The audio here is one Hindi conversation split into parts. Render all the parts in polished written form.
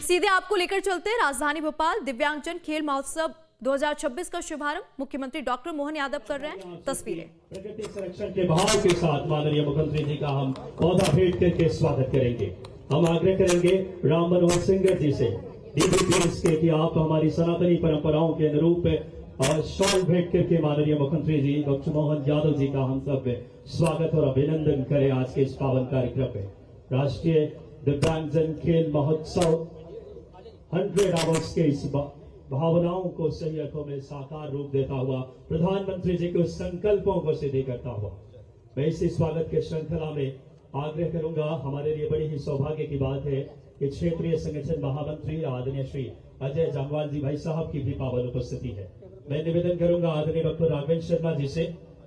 सीधे आपको लेकर चलते हैं राजधानी भोपाल। दिव्यांगजन खेल महोत्सव 2026 का शुभारंभ मुख्यमंत्री डॉक्टर मोहन यादव कर रहे हैं। तस्वीरें। प्रकृति संरक्षण के भाव के साथ माननीय मुख्यमंत्री जी का हम पौधा भेंट करके स्वागत करेंगे। हम आग्रह करेंगे राम मनोहर सिंह जी से DBPS के कि आप हमारी सनातनी परंपराओं के अनुरूप और शॉल भेंट करके माननीय मुख्यमंत्री जी डॉक्टर मोहन यादव जी का हम सब स्वागत और अभिनंदन करें आज के इस पावन कार्यक्रम में। राष्ट्रीय दिव्यांगजन खेल महोत्सव 100 आवर्स के इस भावनाओं को सही अर्थों में साकार रूप देता हुआ प्रधानमंत्री जी के संकल्पों को सिद्ध करता हुआ मैं इस स्वागत के श्रृंखला में आग्रह करूंगा। हमारे लिए बड़ी ही सौभाग्य की बात है कि क्षेत्रीय संगठन महामंत्री आदरणीय श्री अजय जामवाल जी भाई साहब की भी पावन उपस्थिति है। मैं निवेदन करूंगा आदरणीय डॉक्टर राघवेंद्र शर्मा जी से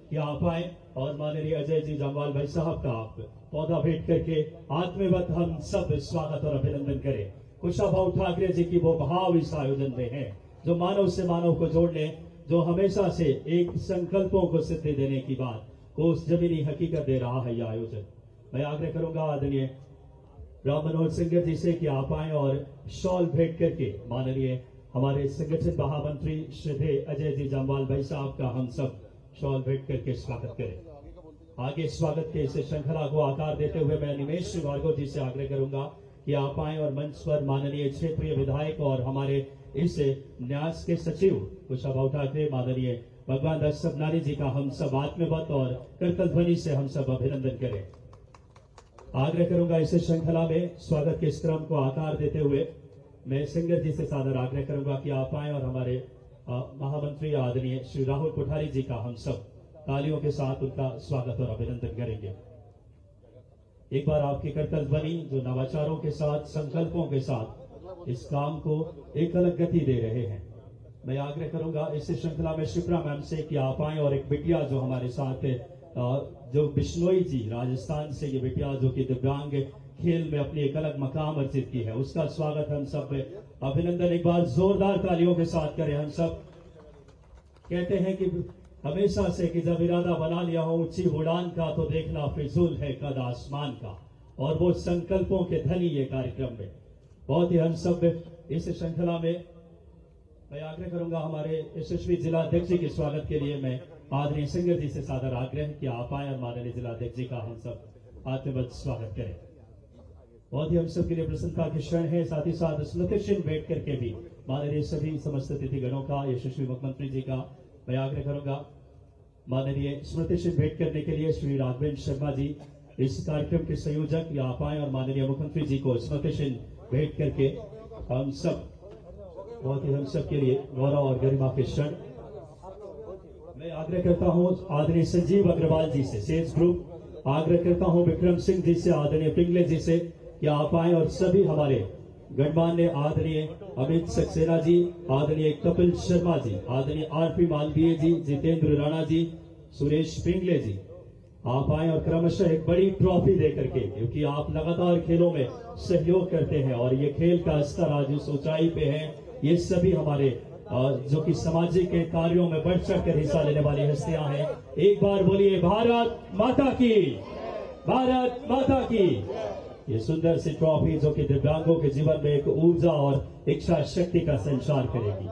कि आप आए और माननीय अजय जी जामवाल भाई साहब का आप पौधा भेंट करके आत्मवत हम सब स्वागत और अभिनंदन करें। कुशाभाऊ ठाकरे जी की वो भाव इस आयोजन में है जो मानव से मानव को जोड़ने, जो हमेशा से एक संकल्पों को सिद्धि देने की बात को उस जमीनी हकीकत दे रहा है यह आयोजन। मैं आग्रह करूंगा आदरणीय राम मनोहर सिंह जी से कि आप आए और शॉल भेंट करके माननीय हमारे संगठन महामंत्री श्री अजय जी जामवाल भाई साहब का हम सब शॉल भेंट करके स्वागत करें। आगे स्वागत के इस श्रृंखला को आकार देते हुए मैं निमेश भार्गव जी से आग्रह करूंगा कि आप आए और मंच पर माननीय क्षेत्रीय विधायक और हमारे इस न्यास के सचिव कुशाभाऊ ठाकरे माननीय भगवान दास सबनानी जी का हम सब आत्मवत और करतल ध्वनि से हम सब अभिनंदन करें। आग्रह करूंगा इस श्रृंखला में स्वागत के इस क्रम को आकार देते हुए मैं सिंगर जी से सादर आग्रह करूंगा कि आप आए और हमारे महामंत्री आदरणीय श्री राहुल कोठारी जी का हम सब तालियों के साथ उनका स्वागत और अभिनंदन करेंगे। एक बार आपकी करतल ध्वनि जो नवाचारों के साथ संकल्पों के साथ इस काम को एक अलग गति दे रहे हैं। मैं आग्रह करूंगा इस श्रृंखला में शिप्रा मैम से कि आप आए और एक बिटिया जो हमारे साथ जो बिश्नोई जी राजस्थान से ये बिटिया जो कि दिव्यांग खेल में अपनी एक अलग मकाम अर्जित की है उसका स्वागत हम सब अभिनंदन एक बार जोरदार तालियों के साथ करें। हम सब कहते हैं कि हमेशा से कि जब इरादा बना लिया हो ऊंची उड़ान का तो देखना फिजूल है कद आसमान का, और वो संकल्पों के धनी ये कार्यक्रम में बहुत ही हम सब इस श्रृंखला में मैं आग्रह करूंगा हमारे यशस्वी जिला अध्यक्ष जी के स्वागत के लिए मैं आदरणीय सिंगर जी से सादर आग्रह कि आप आए और माननीय जिला अध्यक्ष जी का हम सब आत्मवत स्वागत करें। बहुत ही हम सब के लिए प्रसन्नता के क्षण है। साथ ही साथ स्मृति चिन्ह भेंट करके भी माननीय सभी समस्त अतिथिगणों का यशस्वी मुख्यमंत्री जी का मैं आग्रह करूंगा माननीय स्मृति चिन्ह भेंट करने के लिए श्री राघवेंद्र शर्मा जी इस कार्यक्रम के संयोजक या आप आए और माननीय मुख्यमंत्री जी को स्मृति चिन्ह भेंट करके हम सब बहुत ही हम सब के लिए गौरव और गरिमा के क्षण। मैं आग्रह करता हूं आदरणीय संजीव अग्रवाल जी से सेल्स ग्रुप, आग्रह करता हूं विक्रम सिंह जी से, आदरणीय पिंगले जी से कि आप आए और सभी हमारे गणमान्य आदरणीय अमित सक्सेना जी, आदरणीय कपिल शर्मा जी, आदरणीय RP मालवीय जी, जितेंद्र राणा जी, सुरेश पिंगले जी, आप आए और क्रमशः एक बड़ी ट्रॉफी दे करके, क्योंकि आप लगातार खेलों में सहयोग करते हैं और ये खेल का स्तर आज इस ऊंचाई पे है। ये सभी हमारे जो कि सामाजिक कार्यों में बढ़ चढ़ कर हिस्सा लेने वाली हस्तियां हैं। एक बार बोलिए भारत माता की, भारत माता की। ये सुंदर सी ट्रॉफी जो कि दिव्यांगों के जीवन में एक ऊर्जा और इच्छा शक्ति का संचार करेगी।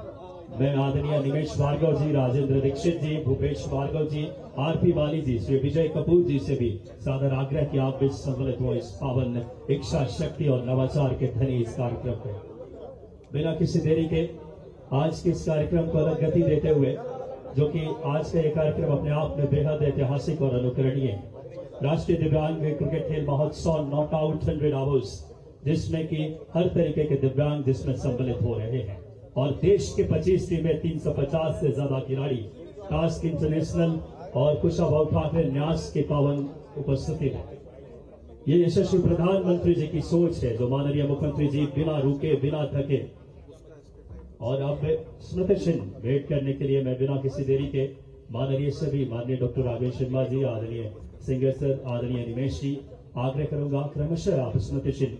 मैं आदरणीय निमेश भार्गव जी, राजेंद्र दीक्षित जी, भूपेश भार्गव जी, RP वाली जी, श्री विजय कपूर जी से भी सादर आग्रह कि आप भी सम्मिलित हो इस पावन इच्छा शक्ति और नवाचार के धनी इस कार्यक्रम में। बिना किसी देरी के आज के इस कार्यक्रम को अलग गति देते हुए जो कि आज का ये कार्यक्रम अपने आप में बेहद ऐतिहासिक और अनुकरणीय है। राष्ट्रीय दिव्यांग क्रिकेट खेल महोत्सव नॉट आउट 100 आवर्स जिसमें कि हर तरीके के दिव्यांग जिसमें सम्मिलित हो रहे हैं और देश के 25 टीमें 350 से ज्यादा खिलाड़ी टास्क इंटरनेशनल और कुशाभाऊ ठाकरे न्यास के पावन उपस्थिति में ये यशस्वी प्रधानमंत्री जी की सोच है जो माननीय मुख्यमंत्री जी बिना रुके बिना थके और अब स्मृति चिन्ह भेंट करने के लिए मैं बिना किसी देरी के माननीय सभी माननीय डॉक्टर राघवेंद्र शर्मा जी, आदरणीय सिंगर सर, आदरणीय निमेश जी, आग्रह करूंगा क्रमशः आप स्मृति चिन्ह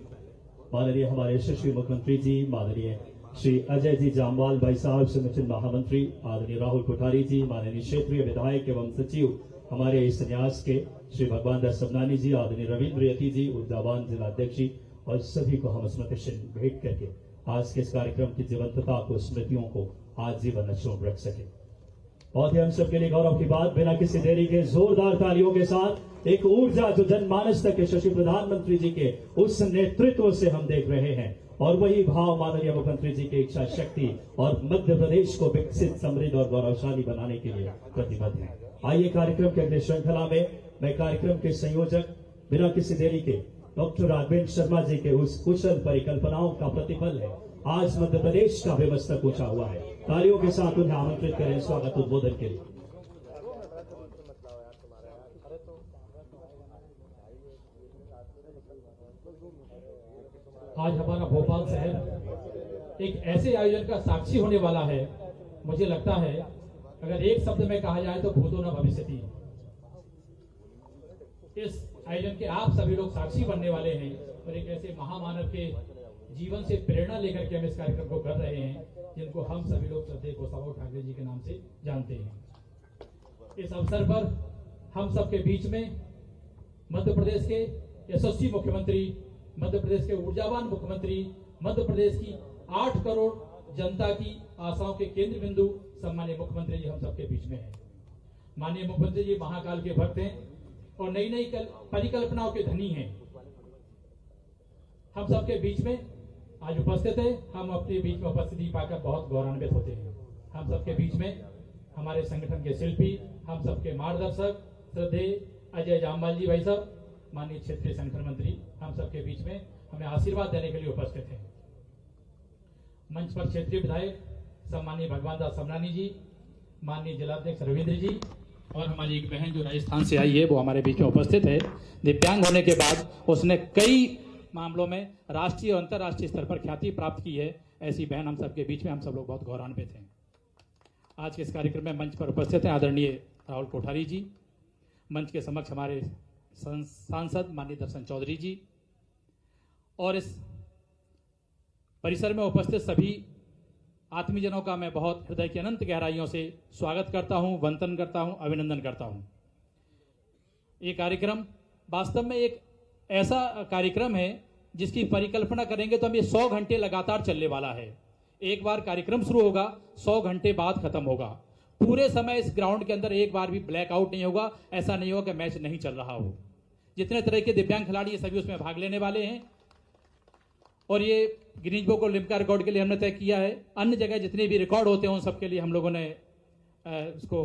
माननीय हमारे यशस्वी मुख्यमंत्री जी माननीय श्री अजय जी जामवाल भाई साहब, संगठन महामंत्री आदरणीय राहुल कोठारी जी, माननीय क्षेत्रीय विधायक एवं सचिव हमारे इस न्यास के श्री भगवान दास सबनानी जी, आदरणीय रविंद्र यति जी, ऊर्जावान जिला अध्यक्ष जी और सभी को हम स्मृति चिन्ह भेंट करके आज के इस कार्यक्रम की जीवंतता को, स्मृतियों को आजीवन अक्षुण्ण रख सके। बहुत ही हम सबके लिए गौरव की बात, बिना किसी देरी के जोरदार तालियों के साथ एक ऊर्जा जो जनमानस तक यशस्वी प्रधानमंत्री जी के उस नेतृत्व से हम देख रहे हैं, और वही भाव माननीय मुख्यमंत्री जी की इच्छा शक्ति और मध्य प्रदेश को विकसित, समृद्ध और गौरवशाली बनाने के लिए प्रतिबद्ध है। आइए कार्यक्रम के अगले श्रृंखला में मैं कार्यक्रम के संयोजक बिना किसी देरी के डॉक्टर राघवेंद्र शर्मा जी के उस कुशल परिकल्पनाओं का प्रतिफल है आज मध्य प्रदेश का भी मस्तक ऊंचा हुआ है। तालियों के साथ उन्हें आमंत्रित करें स्वागत उद्बोधन के लिए। आज हमारा भोपाल शहर एक ऐसे आयोजन का साक्षी होने वाला है। मुझे लगता है अगर एक शब्द में कहा जाए तो भूतो न भविष्यति। इस आयोजन के आप सभी लोग साक्षी बनने वाले हैं और एक ऐसे महामानव के जीवन से प्रेरणा लेकर के हम इस कार्यक्रम को कर रहे हैं, जिनको हम सभी लोग श्रद्धेय गोसाबाऊ ठाकरे जी के नाम से जानते हैं। इस अवसर पर हम सबके बीच में मध्य प्रदेश के यशस्वी मुख्यमंत्री, मध्य प्रदेश के ऊर्जावान मुख्यमंत्री, मध्य प्रदेश की 8 करोड़ जनता की आशाओं के केंद्र बिंदु सम्माननीय मुख्यमंत्री जी हम सबके बीच में हैं। माननीय मुख्यमंत्री जी महाकाल के भक्त हैं और नई नई परिकल्पनाओं के धनी हैं। हम सबके बीच में आज उपस्थित है। हम अपने बीच में उपस्थिति पाकर बहुत गौरवान्वित होते हैं। हम सबके बीच में हमारे संगठन के शिल्पी, हम सबके मार्गदर्शक श्रद्धेय अजय जामवाल जी भाई साहब, माननीय क्षेत्रीय संगठन मंत्री, हम सबके बीच में हमें आशीर्वाद देने के लिए उपस्थित हैं। मंच पर क्षेत्रीय विधायक सम्माननीय भगवान दास समनानी जी, माननीय जिलाध्यक्ष रविंद्र जी और हमारी एक बहन जो राजस्थान से आई है वो हमारे बीच में उपस्थित है। दिव्यांग होने के बाद उसने कई मामलों में राष्ट्रीय और अंतर्राष्ट्रीय स्तर पर ख्याति प्राप्त की है। ऐसी बहन हम सबके बीच में हम सब लोग बहुत गौरवान्वित हैं। आज के इस कार्यक्रम में मंच पर उपस्थित हैं आदरणीय राहुल कोठारी जी, मंच के समक्ष हमारे सांसद माननीय दर्शन चौधरी जी, और इस परिसर में उपस्थित सभी आत्मीजनों का मैं बहुत हृदय की अनंत गहराइयों से स्वागत करता हूं, वंदन करता हूं, अभिनंदन करता हूं। ये कार्यक्रम वास्तव में एक ऐसा कार्यक्रम है जिसकी परिकल्पना करेंगे तो हम ये 100 घंटे लगातार चलने वाला है। एक बार कार्यक्रम शुरू होगा, 100 घंटे बाद खत्म होगा। पूरे समय इस ग्राउंड के अंदर एक बार भी ब्लैकआउट नहीं होगा। ऐसा नहीं होगा कि मैच नहीं चल रहा हो। जितने तरह के दिव्यांग खिलाड़ी ये सभी उसमें भाग लेने वाले हैं और ये गिनीज बुक और लिम्का रिकॉर्ड के लिए हमने तय किया है। अन्य जगह जितने भी रिकॉर्ड होते हैं उन सबके लिए हम लोगों ने उसको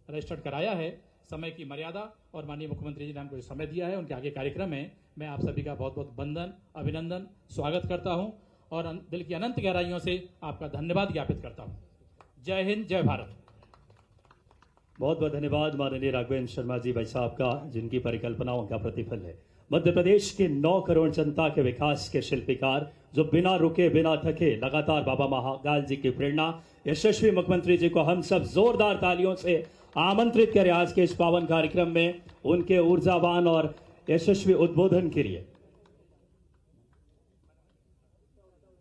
रजिस्टर्ड कराया है। समय की मर्यादा और माननीय मुख्यमंत्री जी ने हमको समय दिया है, उनके आगे कार्यक्रम है। मैं आप सभी का बहुत बहुत वंदन, अभिनंदन, स्वागत करता हूं और दिल की अनंत गहराइयों से आपका धन्यवाद ज्ञापित करता हूं। जय हिंद, जय भारत। बहुत बहुत धन्यवाद माननीय राघवेंद्र शर्मा जी भाई साहब का, जिनकी परिकल्पनाओं का प्रतिफल है मध्य प्रदेश के 9 करोड़ जनता के विकास के शिल्पकार, जो बिना रुके बिना थके लगातार बाबा महाकाल जी की प्रेरणा, यशस्वी मुख्यमंत्री जी को हम सब जोरदार तालियों से आमंत्रित करें आज के इस पावन कार्यक्रम में उनके ऊर्जावान और यशस्वी उद्बोधन के लिए।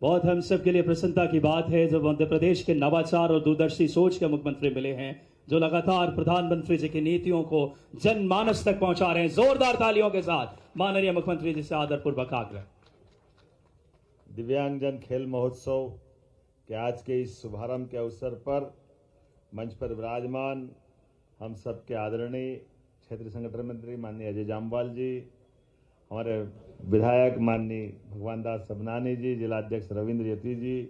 बहुत हम सब के लिए प्रसन्नता की बात है जब मध्य प्रदेश के नवाचार और दूरदर्शी सोच के मुख्यमंत्री मिले हैं, जो लगातार प्रधानमंत्री जी की नीतियों को जनमानस तक पहुंचा रहे हैं। जोरदार तालियों के साथ माननीय मुख्यमंत्री जी से आदरपूर्वक आग्रह। दिव्यांगजन खेल महोत्सव के आज के इस शुभारंभ के अवसर पर मंच पर विराजमान हम सबके आदरणीय क्षेत्रीय संगठन मंत्री माननीय अजय जामवाल जी, हमारे विधायक माननीय भगवान दास सबनानी जी, जिलाध्यक्ष रविंद्र यति जी,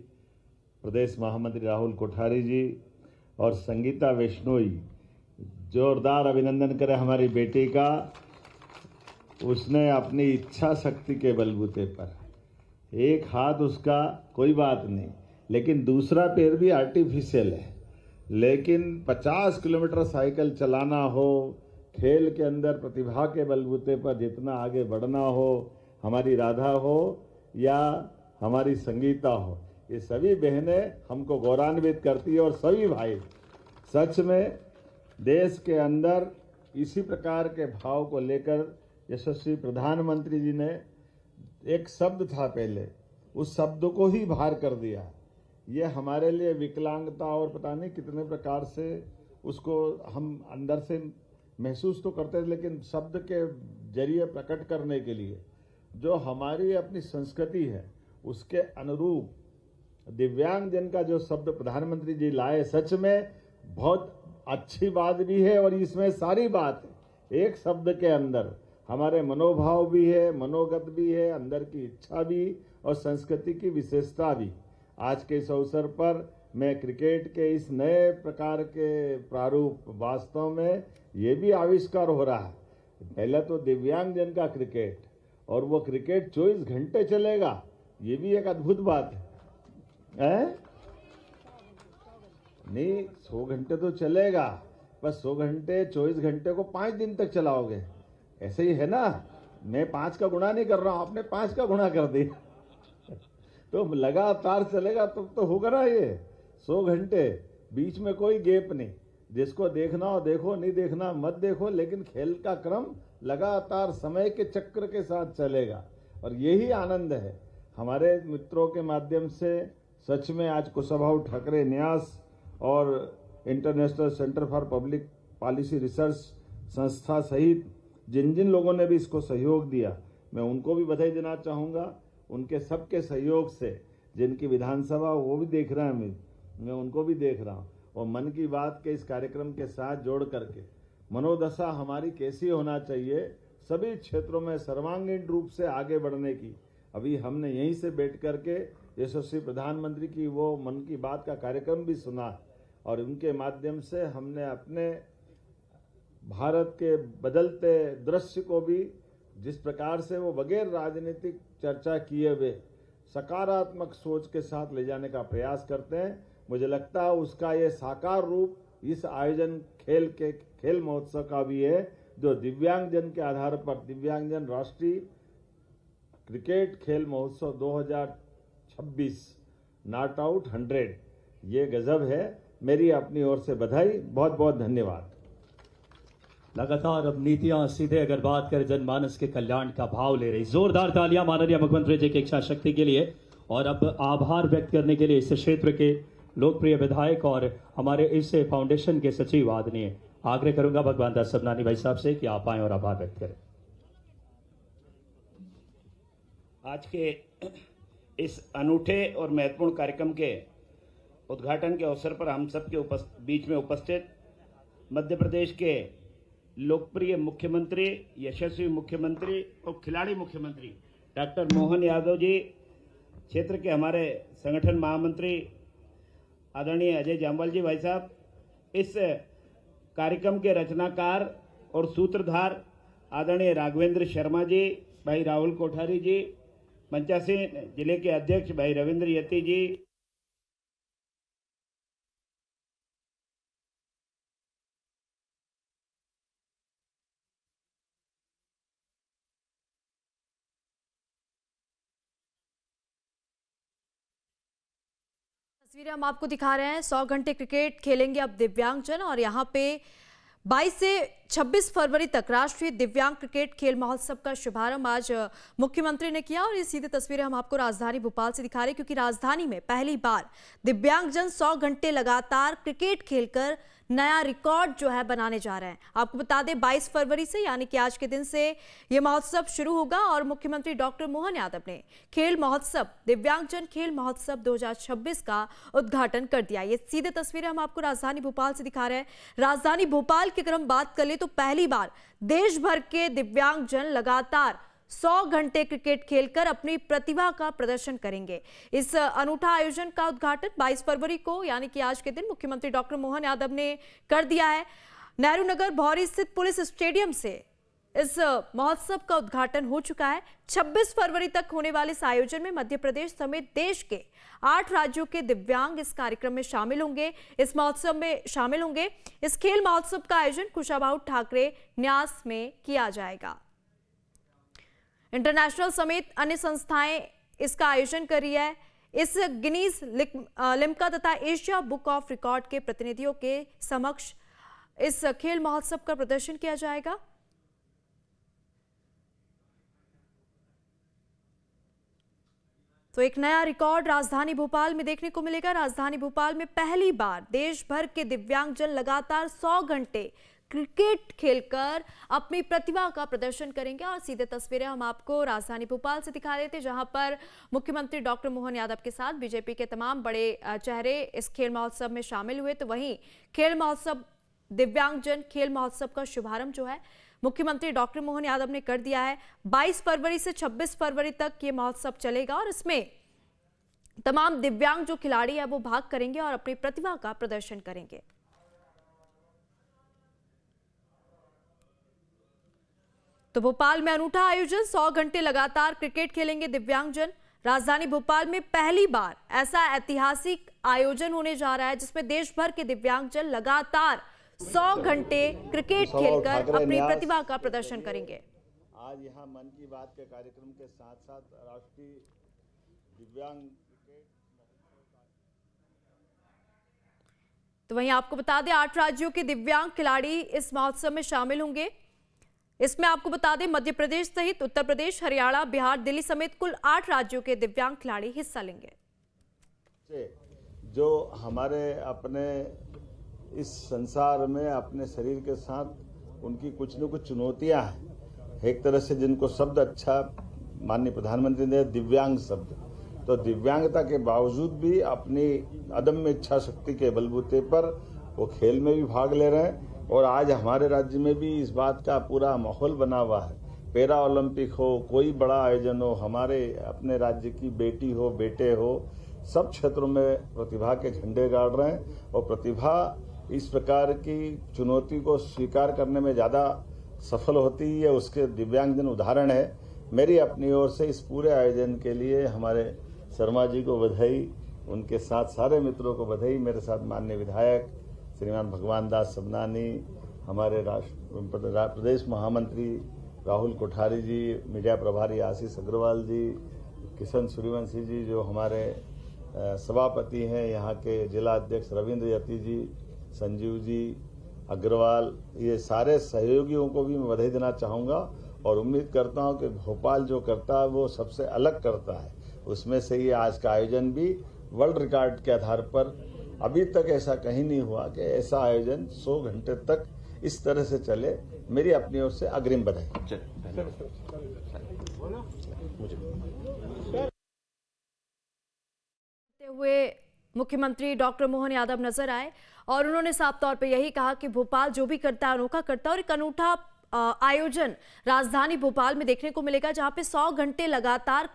प्रदेश महामंत्री राहुल कोठारी जी और संगीता वैष्णोई, जोरदार अभिनंदन करें हमारी बेटी का। उसने अपनी इच्छा शक्ति के बलबूते पर, एक हाथ उसका कोई बात नहीं, लेकिन दूसरा पैर भी आर्टिफिशियल है, लेकिन 50 किलोमीटर साइकिल चलाना हो, खेल के अंदर प्रतिभा के बलबूते पर जितना आगे बढ़ना हो, हमारी राधा हो या हमारी संगीता हो, ये सभी बहनें हमको गौरवान्वित करती है। और सभी भाई, सच में देश के अंदर इसी प्रकार के भाव को लेकर यशस्वी प्रधानमंत्री जी ने, एक शब्द था पहले, उस शब्द को ही बाहर कर दिया। ये हमारे लिए विकलांगता और पता नहीं कितने प्रकार से उसको हम अंदर से महसूस तो करते हैं, लेकिन शब्द के जरिए प्रकट करने के लिए जो हमारी अपनी संस्कृति है उसके अनुरूप दिव्यांगजन का जो शब्द प्रधानमंत्री जी लाए, सच में बहुत अच्छी बात भी है और इसमें सारी बात है। एक शब्द के अंदर हमारे मनोभाव भी है, मनोगत भी है, अंदर की इच्छा भी और संस्कृति की विशेषता भी। आज के इस अवसर पर मैं क्रिकेट के इस नए प्रकार के प्रारूप, वास्तव में ये भी आविष्कार हो रहा है। पहले तो दिव्यांगजन का क्रिकेट, और वो क्रिकेट 24 घंटे चलेगा, ये भी एक अद्भुत बात है। नहीं, 100 घंटे तो चलेगा, बस 100 घंटे 24 घंटे को 5 दिन तक चलाओगे, ऐसे ही है ना। मैं 5 का गुणा नहीं कर रहा हूं, आपने 5 का गुणा कर दिया तो लगातार चलेगा तो होगा ना ये 100 घंटे, बीच में कोई गैप नहीं। जिसको देखना हो देखो, नहीं देखना मत देखो, लेकिन खेल का क्रम लगातार समय के चक्र के साथ चलेगा और यही आनंद है। हमारे मित्रों के माध्यम से सच में आज कुशाभाऊ ठाकरे न्यास और international centre for public policy research संस्था सहित जिन जिन लोगों ने भी इसको सहयोग दिया, मैं उनको भी बधाई देना चाहूँगा। उनके सबके सहयोग से जिनकी विधानसभा वो भी देख रहा है, मैं उनको भी देख रहा हूँ, और मन की बात के इस कार्यक्रम के साथ जोड़ करके मनोदशा हमारी कैसी होना चाहिए सभी क्षेत्रों में सर्वांगीण रूप से आगे बढ़ने की। अभी हमने यहीं से बैठ करके यशस्वी प्रधानमंत्री की वो मन की बात का कार्यक्रम भी सुना और उनके माध्यम से हमने अपने भारत के बदलते दृश्य को भी, जिस प्रकार से वो बगैर राजनीतिक चर्चा किए हुए सकारात्मक सोच के साथ ले जाने का प्रयास करते हैं, मुझे लगता है उसका ये साकार रूप इस आयोजन खेल महोत्सव का भी है, जो दिव्यांगजन के आधार पर दिव्यांगजन राष्ट्रीय क्रिकेट खेल महोत्सव 2026 नॉट आउट 100, ये गजब है। मेरी अपनी ओर से बधाई, बहुत बहुत धन्यवाद। लगातार अब नीतियां सीधे अगर बात करें जनमानस के कल्याण का भाव ले रही। जोरदार तालियां माननीय मुख्यमंत्री जी की इच्छा शक्ति के लिए और अब आभार व्यक्त करने के लिए इस क्षेत्र के लोकप्रिय विधायक और हमारे इस फाउंडेशन के सचिव आदरणीय आग्रह करूंगा भगवान दास सबनानी भाई साहब से कि आप आए और आभार व्यक्त करें। आज के इस अनूठे और महत्वपूर्ण कार्यक्रम के उद्घाटन के अवसर पर हम सबके बीच में उपस्थित मध्य प्रदेश के लोकप्रिय मुख्यमंत्री, यशस्वी मुख्यमंत्री और खिलाड़ी मुख्यमंत्री डॉक्टर मोहन यादव जी, क्षेत्र के हमारे संगठन महामंत्री आदरणीय अजय जामवाल जी भाई साहब, इस कार्यक्रम के रचनाकार और सूत्रधार आदरणीय राघवेंद्र शर्मा जी, भाई राहुल कोठारी जी, पंचासीन जिले के अध्यक्ष भाई रविंद्र यति जी, तस्वीरें हम आपको दिखा रहे हैं। 100 घंटे क्रिकेट खेलेंगे अब दिव्यांगजन और यहाँ पे 22 से 26 फरवरी तक राष्ट्रीय दिव्यांग क्रिकेट खेल महोत्सव का शुभारंभ आज मुख्यमंत्री ने किया। और ये सीधी तस्वीरें हम आपको राजधानी भोपाल से दिखा रहे हैं, क्योंकि राजधानी में पहली बार दिव्यांगजन 100 घंटे लगातार क्रिकेट खेलकर नया रिकॉर्ड जो है बनाने जा रहे हैं। आपको बता दें 22 फरवरी से यानी कि आज के दिन से ये महोत्सव शुरू होगा और मुख्यमंत्री डॉक्टर मोहन यादव ने खेल महोत्सव, दिव्यांगजन खेल महोत्सव 2026 का उद्घाटन कर दिया। ये सीधे तस्वीरें हम आपको राजधानी भोपाल से दिखा रहे हैं। राजधानी भोपाल की अगर हम बात कर ले तो पहली बार देश भर के दिव्यांगजन लगातार 100 घंटे क्रिकेट खेलकर अपनी प्रतिभा का प्रदर्शन करेंगे। इस अनूठा आयोजन का उद्घाटन 22 फरवरी को यानी कि आज के दिन मुख्यमंत्री डॉक्टर मोहन यादव ने कर दिया है। नेहरू नगर भौरी स्थित पुलिस स्टेडियम से इस महोत्सव का उद्घाटन हो चुका है। 26 फरवरी तक होने वाले इस आयोजन में मध्य प्रदेश समेत देश के 8 राज्यों के दिव्यांग इस कार्यक्रम में शामिल होंगे, इस महोत्सव में शामिल होंगे। इस खेल महोत्सव का आयोजन कुशाभाऊ ठाकरे न्यास में किया जाएगा। इंटरनेशनल समेत अन्य संस्थाएं इसका आयोजन कर रही है। इस गिनीज लिम्का तथा एशिया बुक ऑफ रिकॉर्ड के प्रतिनिधियों के समक्ष इस खेल महोत्सव का प्रदर्शन किया जाएगा। तो एक नया रिकॉर्ड राजधानी भोपाल में देखने को मिलेगा। राजधानी भोपाल में पहली बार देश भर के दिव्यांगजन लगातार 100 घंटे क्रिकेट खेलकर अपनी प्रतिभा का प्रदर्शन करेंगे। और सीधे तस्वीरें हम आपको राजधानी भोपाल से दिखा देते, जहां पर मुख्यमंत्री डॉक्टर मोहन यादव के साथ बीजेपी के तमाम बड़े चेहरे इस खेल महोत्सव में शामिल हुए। तो वहीं खेल महोत्सव, दिव्यांगजन खेल महोत्सव का शुभारंभ जो है मुख्यमंत्री डॉक्टर मोहन यादव ने कर दिया है। 22 फरवरी से 26 फरवरी तक ये महोत्सव चलेगा और इसमें तमाम दिव्यांग जो खिलाड़ी है वो भाग करेंगे और अपनी प्रतिभा का प्रदर्शन करेंगे। तो भोपाल में अनूठा आयोजन, 100 घंटे लगातार क्रिकेट खेलेंगे दिव्यांगजन। राजधानी भोपाल में पहली बार ऐसा ऐतिहासिक आयोजन होने जा रहा है जिसमें देश भर के दिव्यांगजन लगातार 100 घंटे क्रिकेट खेलकर अपनी प्रतिभा का प्रदर्शन करेंगे। आज यहाँ मन की बात के कार्यक्रम के साथ साथ राष्ट्रीय दिव्यांग क्रिकेट, तो वहीं आपको बता दें 8 राज्यों के दिव्यांग खिलाड़ी इस महोत्सव में शामिल होंगे। इसमें आपको बता दें मध्य प्रदेश सहित उत्तर प्रदेश, हरियाणा, बिहार, दिल्ली समेत कुल 8 राज्यों के दिव्यांग खिलाड़ी हिस्सा लेंगे। जो हमारे अपने इस संसार में अपने शरीर के साथ उनकी कुछ न कुछ चुनौतियां हैं, एक तरह से जिनको शब्द अच्छा माननीय प्रधानमंत्री ने दिव्यांग शब्द, तो दिव्यांगता के बावजूद भी अपनी अदम्य इच्छा शक्ति के बलबूते पर वो खेल में भी भाग ले रहे हैं। और आज हमारे राज्य में भी इस बात का पूरा माहौल बना हुआ है। पैरा ओलंपिक हो, कोई बड़ा आयोजन हो, हमारे अपने राज्य की बेटी हो, बेटे हो, सब क्षेत्रों में प्रतिभा के झंडे गाड़ रहे हैं। और प्रतिभा इस प्रकार की चुनौती को स्वीकार करने में ज़्यादा सफल होती है, उसके दिव्यांगजन उदाहरण है। मेरी अपनी ओर से इस पूरे आयोजन के लिए हमारे शर्मा जी को बधाई, उनके साथ सारे मित्रों को बधाई। मेरे साथ माननीय विधायक श्रीमान भगवान दास सबनानी, हमारे प्रदेश महामंत्री राहुल कोठारी जी, मीडिया प्रभारी आशीष अग्रवाल जी, किशन सूर्यवंशी जी जो हमारे सभापति हैं, यहाँ के जिला अध्यक्ष रविंद्र यति जी, संजीव जी अग्रवाल, ये सारे सहयोगियों को भी मैं बधाई देना चाहूँगा। और उम्मीद करता हूँ कि भोपाल जो करता है वो सबसे अलग करता है। उसमें से ये आज का आयोजन भी वर्ल्ड रिकॉर्ड के आधार पर, अभी तक ऐसा कहीं नहीं हुआ कि ऐसा आयोजन 100 घंटे तक इस तरह से चले। मेरी अपनी ओर से अग्रिम बधाई। हुए मुख्यमंत्री डॉक्टर मोहन यादव नजर आए और उन्होंने साफ तौर पे यही कहा कि भोपाल जो भी करता है अनोखा करता है। और एक अनूठा आयोजन राजधानी भोपाल में देखने को मिलेगा जहां पे 100 घंटे लगातार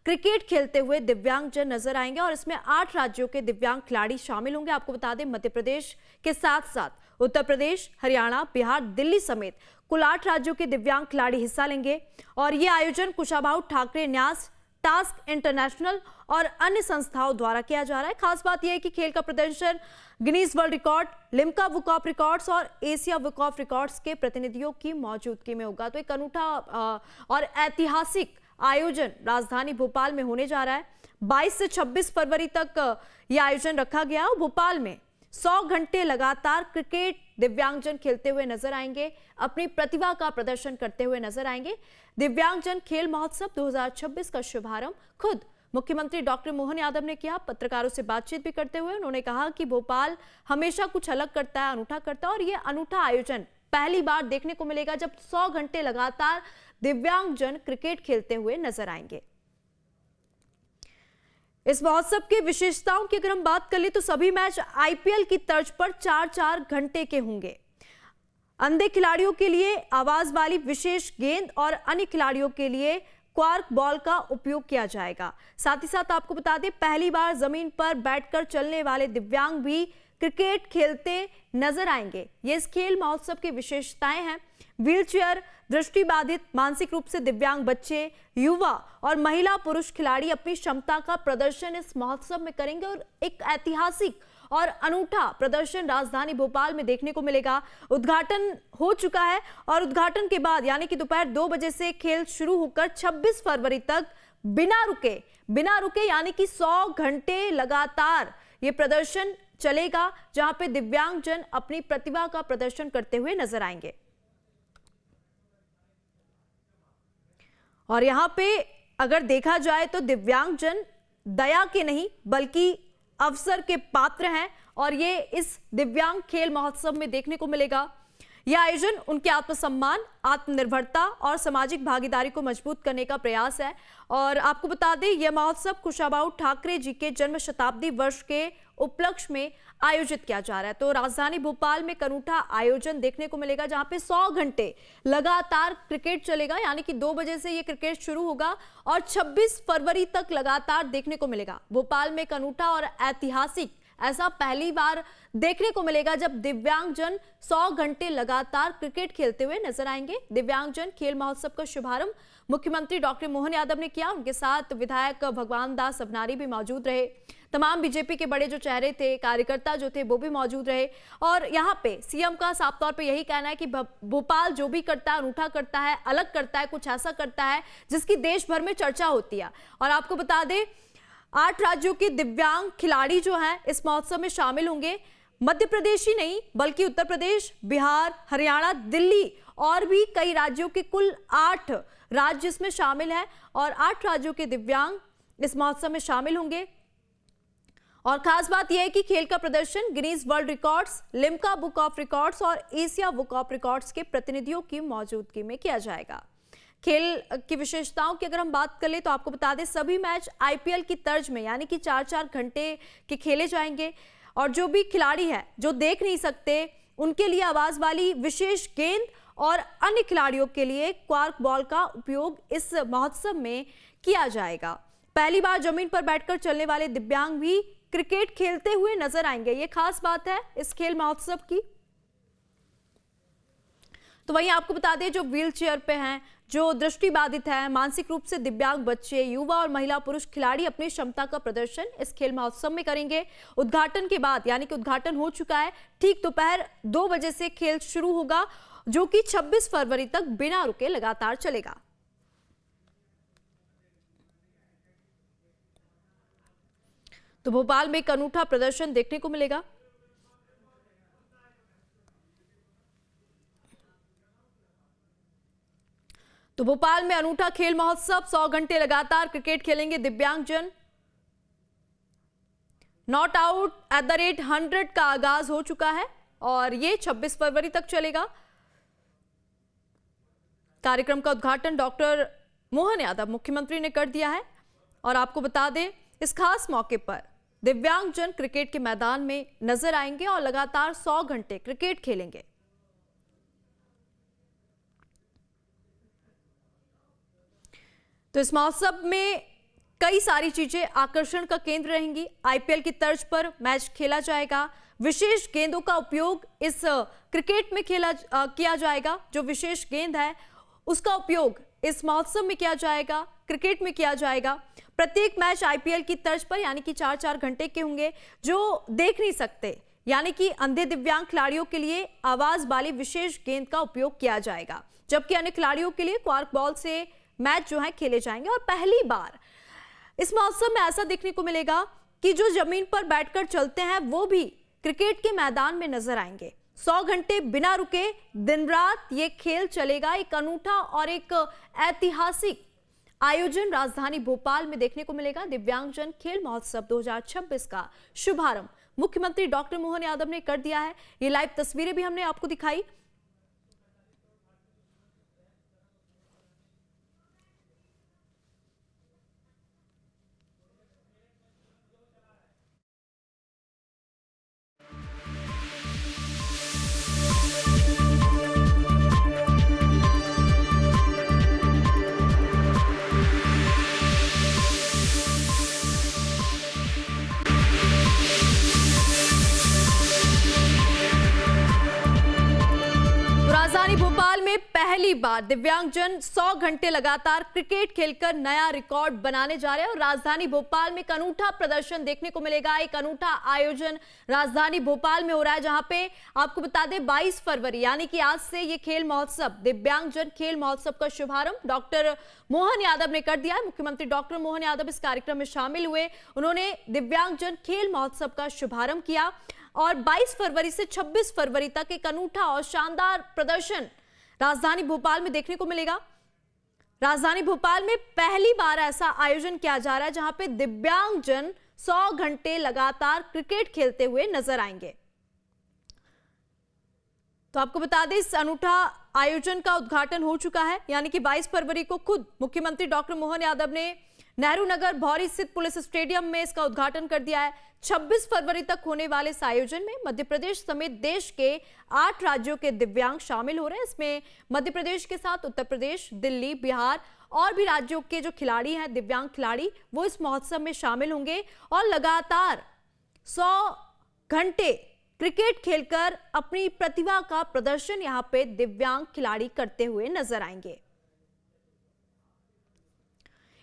क्रिकेट खेलते हुए दिव्यांगजन नजर आएंगे और इसमें 8 राज्यों के दिव्यांग खिलाड़ी शामिल होंगे। आपको बता दें मध्य प्रदेश के साथ साथ उत्तर प्रदेश, हरियाणा, बिहार, दिल्ली समेत कुल 8 राज्यों के दिव्यांग खिलाड़ी हिस्सा लेंगे। और ये आयोजन कुशाभाऊ ठाकरे न्यास, टास्क इंटरनेशनल और अन्य संस्थाओं द्वारा किया जा रहा है। खास बात यह है कि खेल का प्रदर्शन Guinness world record, Limca book of records और एशिया बुक ऑफ रिकॉर्ड्स के प्रतिनिधियों की मौजूदगी में होगा। तो एक अनूठा और ऐतिहासिक आयोजन राजधानी भोपाल में होने जा रहा है। 22 से 26 फरवरी तक यह आयोजन रखा गया है और भोपाल में 100 घंटे लगातार क्रिकेट दिव्यांगजन खेलते हुए नजर आएंगे, अपनी प्रतिभा का प्रदर्शन करते हुए नजर आएंगे। दिव्यांगजन खेल महोत्सव 2026 का शुभारंभ खुद मुख्यमंत्री डॉक्टर मोहन यादव ने किया। पत्रकारों से बातचीत भी करते हुए उन्होंने कहा कि भोपाल हमेशा कुछ अलग करता है, अनूठा करता है और यह अनूठा आयोजन पहली बार देखने को मिलेगा जब 100 घंटे लगातार दिव्यांगजन क्रिकेट खेलते हुए नजर आएंगे। इस महोत्सव की विशेषताओं की अगर हम बात कर ले तो सभी मैच आईपीएल की तर्ज पर 4-4 घंटे के होंगे। अंधे खिलाड़ियों के लिए आवाज वाली विशेष गेंद और अन्य खिलाड़ियों के लिए क्वार्क बॉल का उपयोग किया जाएगा। साथ ही साथ आपको बता दें पहली बार जमीन पर बैठकर चलने वाले दिव्यांग भी क्रिकेट खेलते नजर आएंगे। ये इस खेल महोत्सव की विशेषताएं हैं। व्हीलचेयर, दृष्टिबाधित, मानसिक रूप से दिव्यांग बच्चे, युवा और महिला पुरुष खिलाड़ी अपनी क्षमता का प्रदर्शन इस महोत्सव में करेंगे और एक ऐतिहासिक और अनूठा प्रदर्शन राजधानी भोपाल में देखने को मिलेगा। उद्घाटन हो चुका है और उद्घाटन के बाद यानी कि दोपहर 2 बजे से खेल शुरू होकर 26 फरवरी तक बिना रुके यानी कि 100 घंटे लगातार ये प्रदर्शन चलेगा जहां पे दिव्यांगजन अपनी प्रतिभा का प्रदर्शन करते हुए नजर आएंगे। और यहां पे अगर देखा जाए तो दिव्यांगजन दया के नहीं बल्कि अवसर के पात्र हैं और ये इस दिव्यांग खेल महोत्सव में देखने को मिलेगा। यह आयोजन उनके आत्मसम्मान, आत्मनिर्भरता और सामाजिक भागीदारी को मजबूत करने का प्रयास है। और आपको बता दें, यह महोत्सव कुशाभाऊ ठाकरे जी के जन्म शताब्दी वर्ष के उपलक्ष्य में आयोजित किया जा रहा है। तो राजधानी भोपाल में एक अनूठा आयोजन देखने को मिलेगा, जहां पे 100 घंटे लगातार क्रिकेट चलेगा, यानी कि 2 बजे से ये क्रिकेट शुरू होगा और 26 फरवरी तक लगातार देखने को मिलेगा। भोपाल में एक अनूठा और ऐतिहासिक ऐसा पहली बार देखने को मिलेगा जब दिव्यांगजन 100 घंटे लगातार क्रिकेट खेलते हुए नजर आएंगे। दिव्यांगजन खेल महोत्सव का शुभारंभ मुख्यमंत्री डॉक्टर मोहन यादव ने किया। उनके साथ विधायक भगवान दास अबनारी भी मौजूद रहे। तमाम बीजेपी के बड़े जो चेहरे थे, कार्यकर्ता जो थे, वो भी मौजूद रहे। और यहाँ पे सीएम का साफ तौर पे यही कहना है कि भोपाल जो भी करता है अनूठा करता है, अलग करता है, कुछ ऐसा करता है जिसकी देश भर में चर्चा होती है। और आपको बता दें, 8 राज्यों के दिव्यांग खिलाड़ी जो हैं इस महोत्सव में शामिल होंगे। मध्य प्रदेश ही नहीं बल्कि उत्तर प्रदेश, बिहार, हरियाणा, दिल्ली और भी कई राज्यों के कुल 8 राज्य इसमें शामिल हैं और 8 राज्यों के दिव्यांग इस महोत्सव में शामिल होंगे। और खास बात यह है कि खेल का प्रदर्शन Guinness world records, Limca book of records और एशिया बुक ऑफ रिकॉर्ड्स के प्रतिनिधियों की मौजूदगी में किया जाएगा। खेल की विशेषताओं की अगर हम बात कर ले तो आपको बता दें, सभी मैच आईपीएल की तर्ज में यानी कि 4-4 घंटे के खेले जाएंगे। और जो भी खिलाड़ी है जो देख नहीं सकते, उनके लिए आवाज वाली विशेष गेंद और अन्य खिलाड़ियों के लिए क्वार्क बॉल का उपयोग इस महोत्सव में किया जाएगा। पहली बार जमीन पर बैठकर चलने वाले दिव्यांग भी क्रिकेट खेलते हुए नजर आएंगे। ये खास बात है इस खेल महोत्सव की। तो वहीं आपको बता दें, जो व्हील चेयर पे हैं, जो दृष्टिबाधित हैं, मानसिक रूप से दिव्यांग बच्चे, युवा और महिला पुरुष खिलाड़ी अपनी क्षमता का प्रदर्शन इस खेल महोत्सव में करेंगे। उद्घाटन के बाद, यानी कि उद्घाटन हो चुका है, ठीक दोपहर 2 बजे से खेल शुरू होगा, जो कि 26 फरवरी तक बिना रुके लगातार चलेगा। तो भोपाल में एक अनूठा प्रदर्शन देखने को मिलेगा। तो भोपाल में अनूठा खेल महोत्सव, 100 घंटे लगातार क्रिकेट खेलेंगे दिव्यांगजन। नॉट आउट @100 का आगाज हो चुका है और ये 26 फरवरी तक चलेगा। कार्यक्रम का उद्घाटन डॉक्टर मोहन यादव मुख्यमंत्री ने कर दिया है। और आपको बता दें, इस खास मौके पर दिव्यांगजन क्रिकेट के मैदान में नजर आएंगे और लगातार 100 घंटे क्रिकेट खेलेंगे। तो इस महोत्सव में कई सारी चीजें आकर्षण का केंद्र रहेंगी। आईपीएल की तर्ज पर मैच खेला जाएगा। विशेष गेंदों का उपयोग इस क्रिकेट में किया जाएगा। जो विशेष गेंद है उसका उपयोग इस महोत्सव में किया जाएगा, क्रिकेट में किया जाएगा। प्रत्येक मैच आईपीएल की तर्ज पर यानी कि 4-4 घंटे के होंगे। जो देख नहीं सकते यानी कि अंधे दिव्यांग खिलाड़ियों के लिए आवाज वाली विशेष गेंद का उपयोग किया जाएगा, जबकि अन्य खिलाड़ियों के लिए क्वार्क बॉल से मैच जो है खेले जाएंगे। और पहली बार इस महोत्सव में ऐसा देखने को मिलेगा कि जो जमीन पर बैठकर चलते हैं वो भी क्रिकेट के मैदान में नजर आएंगे। 100 घंटे बिना रुके दिन रात ये खेल चलेगा। एक अनूठा और एक ऐतिहासिक आयोजन राजधानी भोपाल में देखने को मिलेगा। दिव्यांगजन खेल महोत्सव 2026 का शुभारंभ मुख्यमंत्री डॉक्टर मोहन यादव ने कर दिया है। ये लाइव तस्वीरें भी हमने आपको दिखाई। राजधानी भोपाल में पहली बार दिव्यांगजन 100 घंटे लगातार क्रिकेट खेलकर नया रिकॉर्ड बनाने जा रहे हैं और राजधानी भोपाल में एक अनूठा प्रदर्शन देखने को मिलेगा। एक अनूठा आयोजन राजधानी भोपाल में हो रहा है, जहां पे आपको बता दें 22 फरवरी यानी कि आज से ये खेल महोत्सव, दिव्यांगजन खेल महोत्सव का शुभारंभ डॉक्टर मोहन यादव ने कर दिया है। मुख्यमंत्री डॉक्टर मोहन यादव इस कार्यक्रम में शामिल हुए। उन्होंने दिव्यांगजन खेल महोत्सव का शुभारंभ किया और 22 फरवरी से 26 फरवरी तक एक अनूठा और शानदार प्रदर्शन राजधानी भोपाल में देखने को मिलेगा। राजधानी भोपाल में पहली बार ऐसा आयोजन किया जा रहा है जहां पे दिव्यांगजन 100 घंटे लगातार क्रिकेट खेलते हुए नजर आएंगे। तो आपको बता दें इस अनूठा आयोजन का उद्घाटन हो चुका है, यानी कि 22 फरवरी को खुद मुख्यमंत्री डॉक्टर मोहन यादव ने नेहरू नगर भौरी स्थित पुलिस स्टेडियम में इसका उद्घाटन कर दिया है। 26 फरवरी तक होने वाले इस आयोजन में मध्य प्रदेश समेत देश के 8 राज्यों के दिव्यांग शामिल हो रहे हैं। इसमें मध्य प्रदेश के साथ उत्तर प्रदेश, दिल्ली, बिहार और भी राज्यों के जो खिलाड़ी हैं, दिव्यांग खिलाड़ी, वो इस महोत्सव में शामिल होंगे और लगातार 100 घंटे क्रिकेट खेलकर अपनी प्रतिभा का प्रदर्शन यहां पे दिव्यांग खिलाड़ी करते हुए नजर आएंगे।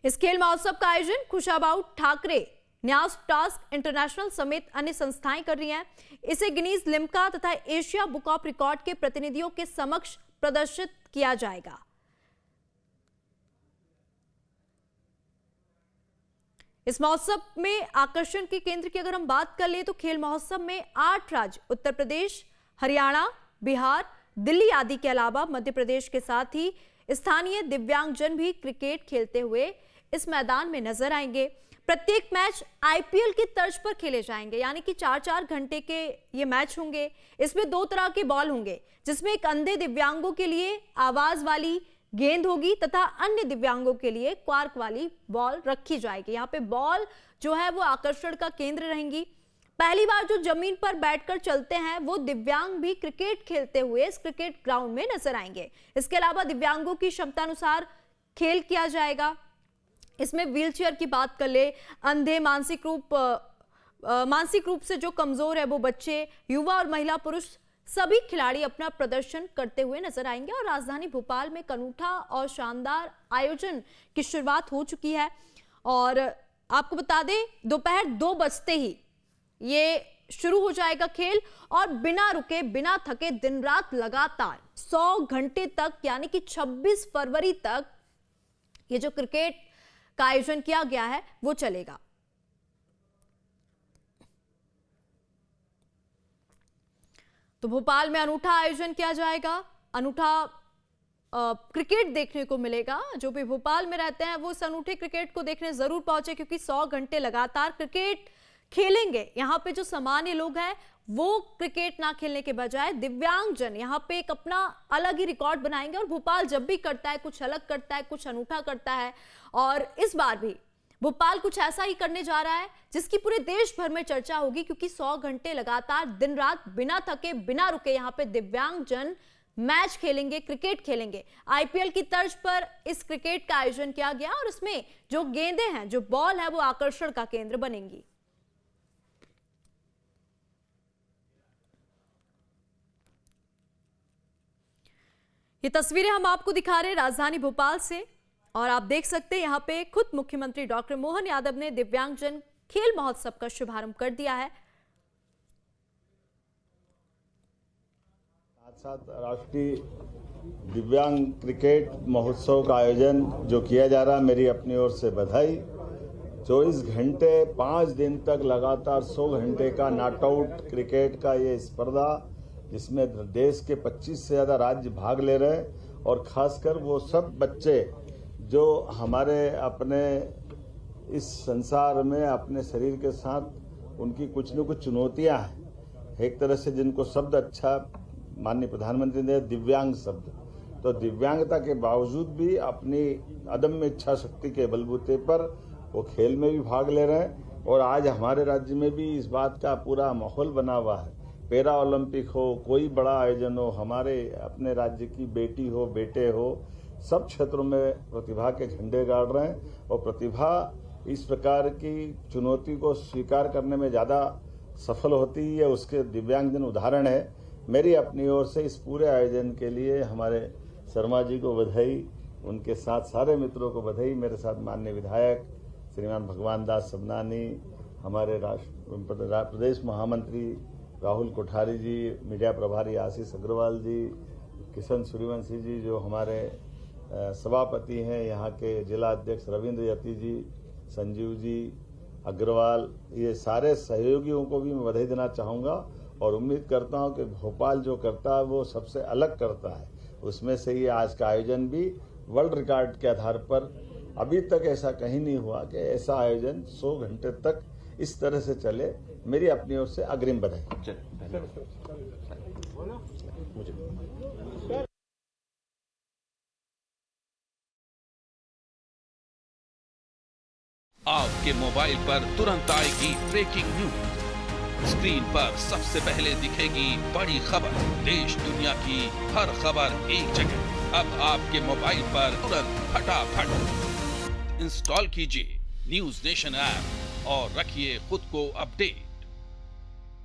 इस खेल महोत्सव का आयोजन खुशाबाऊ ठाकरे, न्यास टास्क इंटरनेशनल समेत अन्य संस्थाएं कर रही हैं। इसे गिनीज लिम्का तथा एशिया बुक ऑफ रिकॉर्ड के प्रतिनिधियों के समक्ष प्रदर्शित किया जाएगा। इस महोत्सव में आकर्षण के केंद्र की अगर हम बात कर ले तो खेल महोत्सव में 8 राज्य उत्तर प्रदेश, हरियाणा, बिहार, दिल्ली आदि के अलावा मध्य प्रदेश के साथ ही स्थानीय दिव्यांगजन भी क्रिकेट खेलते हुए इस मैदान में नजर आएंगे। प्रत्येक मैच आईपीएल की तर्ज पर खेले जाएंगे, यानी कि 4-4 घंटे के ये मैच होंगे। इसमें 2 तरह के बॉल होंगे, जिसमें एक अंधे दिव्यांगों के लिए आवाज वाली गेंद होगी तथा अन्य दिव्यांगों के लिए क्वार्क वाली बॉल रखी जाएगी। यहाँ पे बॉल जो है वो आकर्षण का केंद्र रहेंगी। पहली बार जो जमीन पर बैठकर चलते हैं वो दिव्यांग भी क्रिकेट खेलते हुए इस क्रिकेट ग्राउंड में नजर आएंगे। इसके अलावा दिव्यांगों की क्षमता अनुसार खेल किया जाएगा। इसमें व्हीलचेयर की बात कर ले, अंधे, मानसिक रूप से जो कमजोर है वो बच्चे, युवा और महिला पुरुष सभी खिलाड़ी अपना प्रदर्शन करते हुए नजर आएंगे। और राजधानी भोपाल में अनूठा और शानदार आयोजन की शुरुआत हो चुकी है और आपको बता दें दोपहर 2 बजते ही ये शुरू हो जाएगा खेल और बिना रुके, बिना थके, दिन रात लगातार 100 घंटे तक, यानी कि 26 फरवरी तक ये जो क्रिकेट का आयोजन किया गया है वो चलेगा। तो भोपाल में अनूठा आयोजन किया जाएगा, अनूठा क्रिकेट देखने को मिलेगा। जो भी भोपाल में रहते हैं वो इस अनूठे क्रिकेट को देखने जरूर पहुंचे, क्योंकि 100 घंटे लगातार क्रिकेट खेलेंगे। यहाँ पे जो सामान्य लोग हैं वो क्रिकेट ना खेलने के बजाय दिव्यांगजन यहाँ पे एक अपना अलग ही रिकॉर्ड बनाएंगे। और भोपाल जब भी करता है कुछ अलग करता है, कुछ अनूठा करता है और इस बार भी भोपाल कुछ ऐसा ही करने जा रहा है जिसकी पूरे देश भर में चर्चा होगी, क्योंकि 100 घंटे लगातार दिन रात बिना थके, बिना रुके यहाँ पे दिव्यांगजन मैच खेलेंगे, क्रिकेट खेलेंगे। आईपीएल की तर्ज पर इस क्रिकेट का आयोजन किया गया और इसमें जो गेंदें हैं, जो बॉल है, वो आकर्षण का केंद्र बनेंगी। ये तस्वीरें हम आपको दिखा रहे हैं राजधानी भोपाल से और आप देख सकते हैं यहाँ पे खुद मुख्यमंत्री डॉक्टर मोहन यादव ने दिव्यांगजन खेल महोत्सव का शुभारंभ कर दिया है। साथ साथ राष्ट्रीय दिव्यांग क्रिकेट महोत्सव का आयोजन जो किया जा रहा है, मेरी अपनी ओर से बधाई। 24 घंटे 5 दिन तक लगातार 100 घंटे का नॉट आउट क्रिकेट का ये स्पर्धा, जिसमें देश के 25 से ज़्यादा राज्य भाग ले रहे हैं और खासकर वो सब बच्चे जो हमारे अपने इस संसार में अपने शरीर के साथ उनकी कुछ न कुछ चुनौतियां हैं। एक तरह से जिनको शब्द अच्छा माननीय प्रधानमंत्री ने दिव्यांग शब्द, तो दिव्यांगता के बावजूद भी अपनी अदम्य इच्छा शक्ति के बलबूते पर वो खेल में भी भाग ले रहे हैं। और आज हमारे राज्य में भी इस बात का पूरा माहौल बना हुआ है। पैरा ओलंपिक हो, कोई बड़ा आयोजन हो, हमारे अपने राज्य की बेटी हो, बेटे हो, सब क्षेत्रों में प्रतिभा के झंडे गाड़ रहे हैं। और प्रतिभा इस प्रकार की चुनौती को स्वीकार करने में ज़्यादा सफल होती है, उसके दिव्यांगजन उदाहरण है। मेरी अपनी ओर से इस पूरे आयोजन के लिए हमारे शर्मा जी को बधाई, उनके साथ सारे मित्रों को बधाई। मेरे साथ माननीय विधायक श्रीमान भगवान दास सबनानी, हमारे प्रदेश महामंत्री राहुल कोठारी जी, मीडिया प्रभारी आशीष अग्रवाल जी, किशन सूर्यवंशी जी जो हमारे सभापति हैं, यहाँ के जिला अध्यक्ष रविंद्र यति जी, संजीव जी अग्रवाल, ये सारे सहयोगियों को भी मैं बधाई देना चाहूँगा। और उम्मीद करता हूँ कि भोपाल जो करता है वो सबसे अलग करता है। उसमें से ये आज का आयोजन भी वर्ल्ड रिकॉर्ड के आधार पर अभी तक ऐसा कहीं नहीं हुआ कि ऐसा आयोजन 100 घंटे तक इस तरह से चले। मेरी अपनी ओर से अग्रिम बधाई। आपके मोबाइल पर तुरंत आएगी ब्रेकिंग न्यूज। स्क्रीन पर सबसे पहले दिखेगी बड़ी खबर। देश दुनिया की हर खबर एक जगह। अब आपके मोबाइल पर तुरंत फटाफट इंस्टॉल कीजिए न्यूज नेशन ऐप और रखिए खुद को अपडेट।